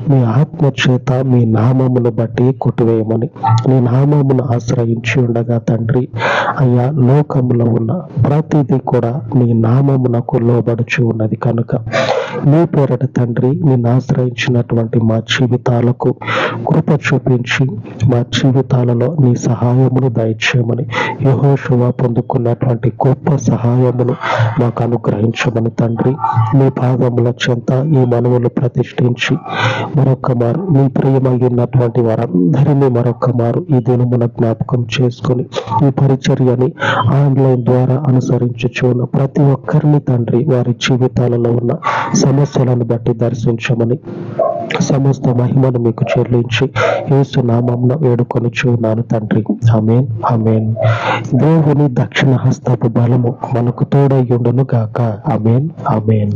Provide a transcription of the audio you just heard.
మీ ఆత్మ చేత మీ నామమును బట్టి కొట్టివేయమని, నీ నామమును ఆశ్రయించి ఉండగా తండ్రి అయ్యా, లోకములో ఉన్న ప్రతిదీ కూడా నీ నామమునకు లోబడుచు ఉన్నది కనుక నీ పేరట తండ్రి నిన్ను ఆశ్రయించినటువంటి మా జీవితాలకు కృప చూపించి మా జీవితాలలో నీ సహాయమును దయచేయమని, యెహోషువ పొందుకున్నటువంటి గొప్ప సహాయమును మాకు అనుగ్రహించమని తండ్రి నీ పాదముల చెంత ఈ మనవులు ప్రతిష్ఠించి మరొక మారు నీ ప్రియమైనటువంటి వారందరినీ మరొక మారు ఈ దినమున జ్ఞాపకం చేసుకుని ఈ పరిచర్యని ఆన్లైన్ ద్వారా అనుసరించుచున్న ప్రతి ఒక్కరిని తండ్రి వారి జీవితాలలో ఉన్న సమస్యలను బట్టి దర్శించమని, సమస్త మహిమను మీకు చెల్లించి యేసు నామమున వేడుకొనుచున్నాను తండ్రి. ఆమేన్, ఆమేన్. దేవుని దక్షిణ హస్తపు బలము మనకు తోడై ఉండును గాక. ఆమేన్, ఆమేన్.